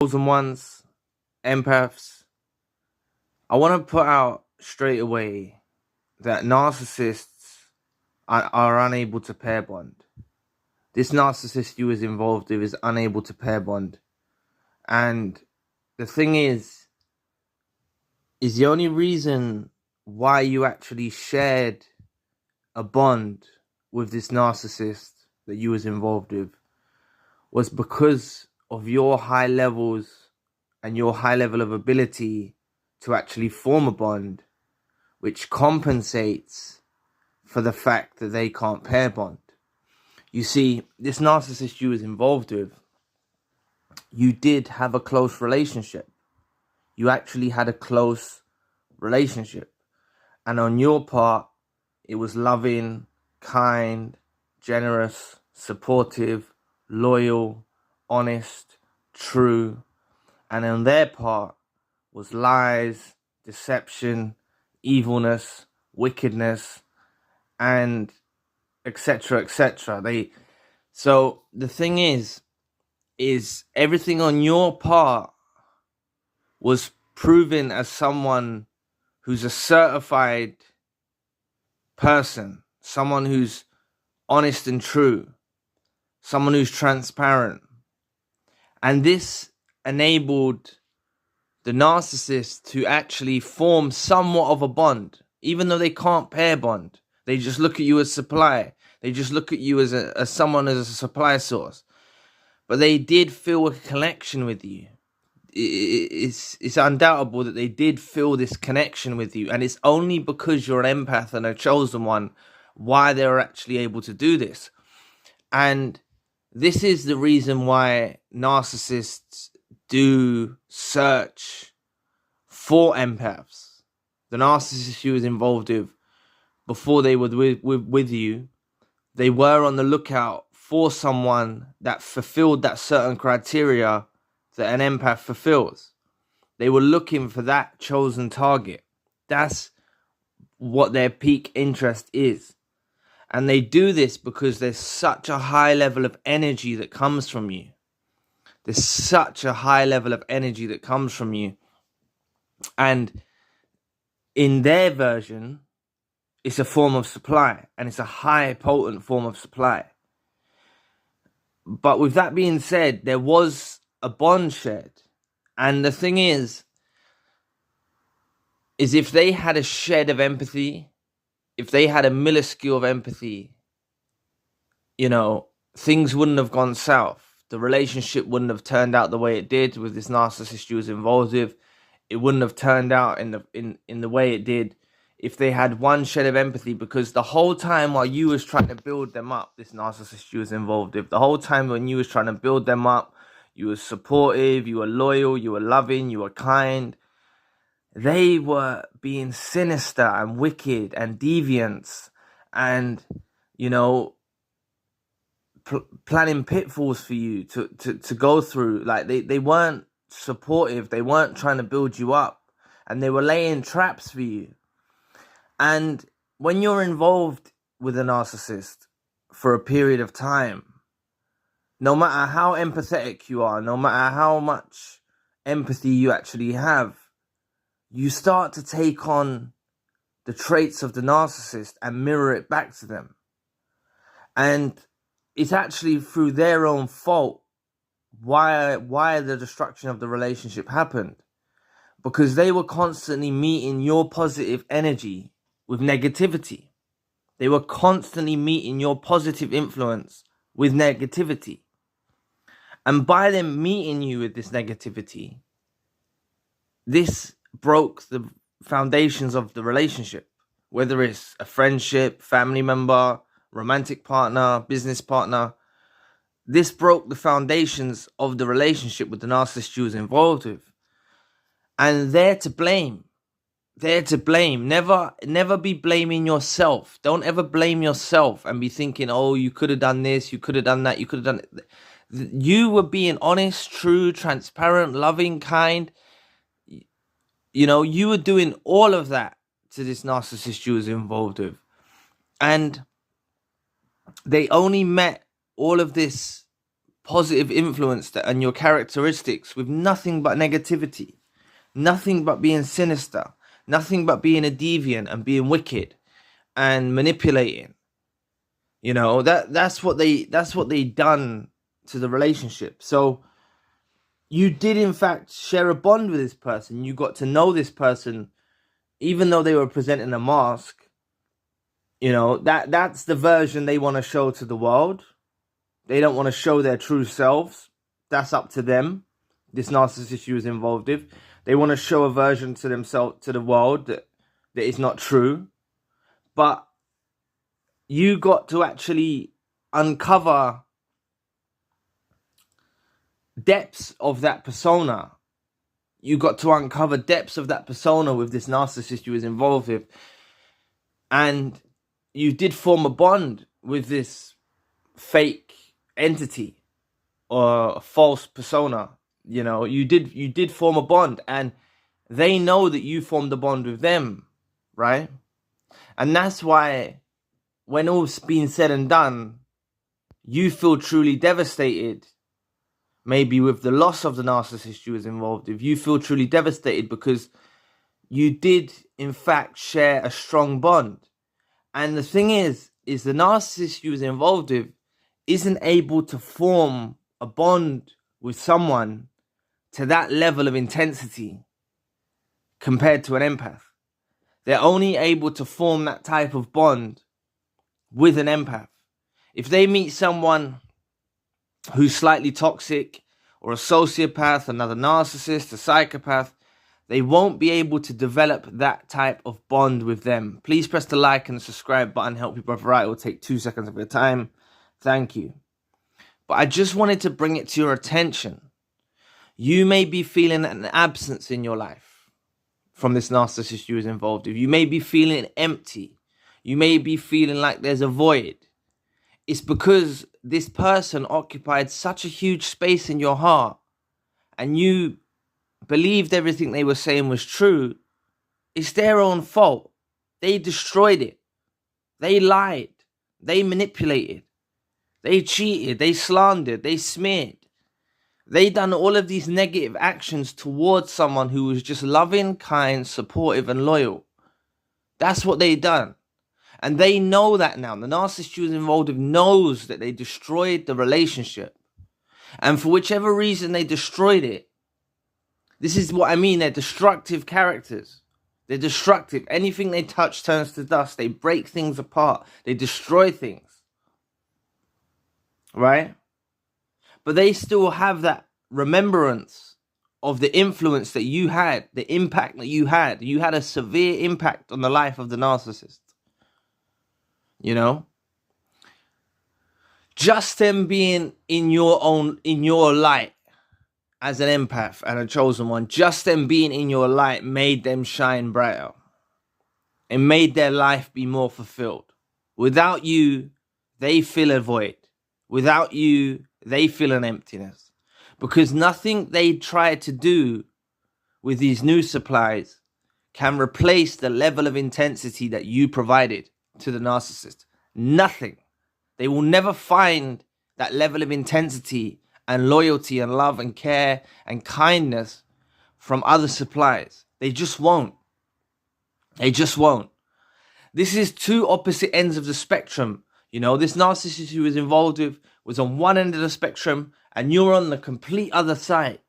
chosen ones, empaths, I want to put out straight away that narcissists are unable to pair bond. This narcissist you was involved with is unable to pair bond. And the thing is the only reason why you actually shared a bond with this narcissist that you was involved with was because of your high levels and your high level of ability to actually form a bond, which compensates for the fact that they can't pair bond. You see, this narcissist you was involved with, you did have a close relationship. You actually had a close relationship. And on your part, it was loving, kind, generous, supportive, loyal, honest, true. And on their part was lies, deception, evilness, wickedness, and etc., etc. So the thing is everything on your part was proven as someone who's a certified person, someone who's honest and true, someone who's transparent. And this enabled the narcissist to actually form somewhat of a bond, even though they can't pair bond. They just look at you as supply. They just look at you as someone as a supply source. But they did feel a connection with you. It's undoubtable that they did feel this connection with you. And it's only because you're an empath and a chosen one why they were actually able to do this. And this is the reason why narcissists do search for empaths. The narcissist you was involved with, before they were with you, they were on the lookout for someone that fulfilled that certain criteria that an empath fulfills. They were looking for that chosen target. That's what their peak interest is. And they do this because there's such a high level of energy that comes from you. There's such a high level of energy that comes from you. And in their version, it's a form of supply, and it's a high potent form of supply. But with that being said, there was a bond shared. And the thing is if they had a shed of empathy, if they had a minuscule of empathy, things wouldn't have gone south. The relationship wouldn't have turned out the way it did with this narcissist you was involved with. It wouldn't have turned out in the way it did if they had one shed of empathy, because the whole time while you was trying to build them up, this narcissist you was involved with, the whole time when you was trying to build them up, you were supportive, you were loyal, you were loving, you were kind. They were being sinister and wicked and deviant and, planning pitfalls for you to go through. Like they weren't supportive. They weren't trying to build you up, and they were laying traps for you. And when you're involved with a narcissist for a period of time, no matter how empathetic you are, no matter how much empathy you actually have, you start to take on the traits of the narcissist and mirror it back to them. And it's actually through their own fault why the destruction of the relationship happened. Because they were constantly meeting your positive energy with negativity. They were constantly meeting your positive influence with negativity. And by them meeting you with this negativity, this broke the foundations of the relationship. Whether it's a friendship, family member, romantic partner, business partner, this broke the foundations of the relationship with the narcissist you was involved with. And they're to blame. They're to blame. Never be blaming yourself. Don't ever blame yourself and be thinking, oh, you could have done this, you could have done that, you could have done it. You were being honest, true, transparent, loving, kind. You were doing all of that to this narcissist you was involved with. And they only met all of this positive influence and your characteristics with nothing but negativity, nothing but being sinister, nothing but being a deviant and being wicked and manipulating. You know, that's what they done to the relationship. So you did in fact share a bond with this person. You got to know this person, even though they were presenting a mask. You know, that's the version they want to show to the world. They don't want to show their true selves. That's up to them. This narcissist you was involved with. They want to show a version to themselves, to the world, that is not true. But you got to actually uncover depths of that persona. You got to uncover depths of that persona with this narcissist you was involved with. And you did form a bond with this fake entity or a false persona. You know, you did form a bond, and they know that you formed a bond with them, right? And that's why when all's been said and done, you feel truly devastated. Maybe with the loss of the narcissist you was involved with, you feel truly devastated because you did in fact share a strong bond. And the thing is the narcissist you was involved with isn't able to form a bond with someone to that level of intensity compared to an empath. They're only able to form that type of bond with an empath. If they meet someone who's slightly toxic, or a sociopath, another narcissist, a psychopath, they won't be able to develop that type of bond with them. Please press the like and subscribe button. Help your brother out. It will take 2 seconds of your time. Thank you. But I just wanted to bring it to your attention. You may be feeling an absence in your life from this narcissist you was involved with. You may be feeling empty. You may be feeling like there's a void. It's because this person occupied such a huge space in your heart and you believed everything they were saying was true. It's their own fault. They destroyed it. They lied. They manipulated. They cheated. They slandered. They smeared. They done all of these negative actions towards someone who was just loving, kind, supportive, and loyal. That's what they done. And they know that now. The narcissist you was involved with knows that they destroyed the relationship. And for whichever reason they destroyed it, this is what I mean. They're destructive characters. They're destructive. Anything they touch turns to dust. They break things apart. They destroy things. Right? But they still have that remembrance of the influence that you had, the impact that you had. You had a severe impact on the life of the narcissist. You know? Just them being in your light as an empath and a chosen one, just them being in your light made them shine brighter. It made their life be more fulfilled. Without you, they feel a void. Without you, they feel an emptiness. Because nothing they try to do with these new supplies can replace the level of intensity that you provided to the narcissist. Nothing. They will never find that level of intensity and loyalty and love and care and kindness from other supplies. They just won't. They just won't. This is two opposite ends of the spectrum. You know, this narcissist who was involved with was on one end of the spectrum and you're on the complete other side,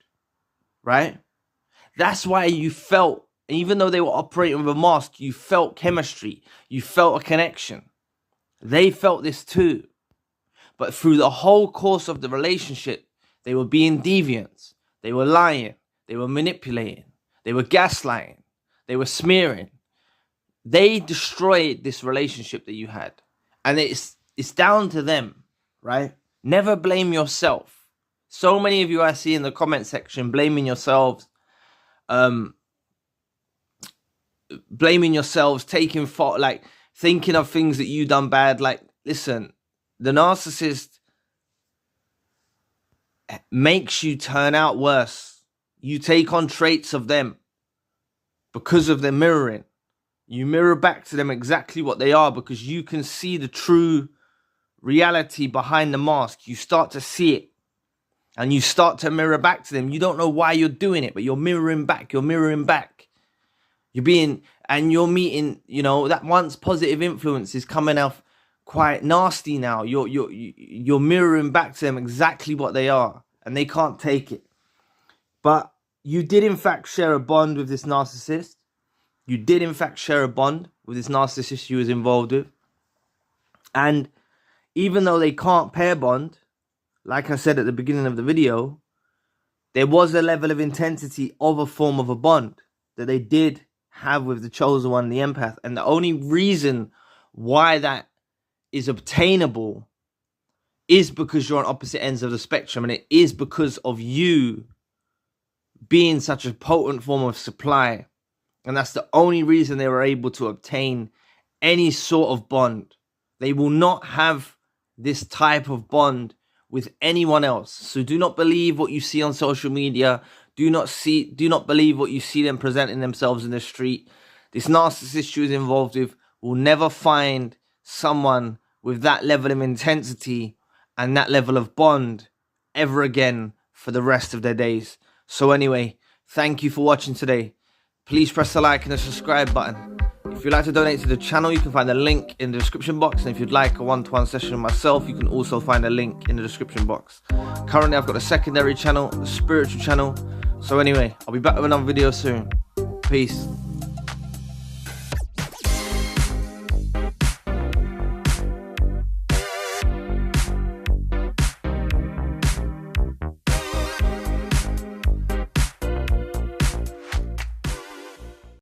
right? That's why you felt, even though they were operating with a mask, you felt chemistry. You felt a connection. They felt this too. But through the whole course of the relationship, they were being deviants. They were lying. They were manipulating. They were gaslighting. They were smearing. They destroyed this relationship that you had. And it's down to them, right? Never blame yourself. So many of you I see in the comment section blaming yourselves, taking fault, like thinking of things that you done bad. Like, listen, the narcissist makes you turn out worse. You take on traits of them because of their mirroring. You mirror back to them exactly what they are because you can see the true reality behind the mask. You start to see it. and you start to mirror back to them. You don't know why you're doing it, but you're mirroring back. You're meeting, you know, that once positive influence is coming off quite nasty now. You're mirroring back to them exactly what they are, and they can't take it. But you did in fact share a bond with this narcissist. You did in fact share a bond with this narcissist you was involved with. And even though they can't pair bond, like I said at the beginning of the video, there was a level of intensity of a form of a bond that they did have with the chosen one, the empath. And the only reason why that is obtainable is because you're on opposite ends of the spectrum, and it is because of you being such a potent form of supply. And that's the only reason they were able to obtain any sort of bond. They will not have this type of bond with anyone else. So do not believe what you see on social media. Do not believe what you see them presenting themselves in the street. This narcissist you is involved with will never find someone with that level of intensity and that level of bond ever again for the rest of their days. So anyway, thank you for watching today. Please press the like and the subscribe button. If you'd like to donate to the channel, you can find the link in the description box. And if you'd like a one-to-one session with myself, you can also find a link in the description box. Currently, I've got a secondary channel, a spiritual channel. So anyway, I'll be back with another video soon. Peace.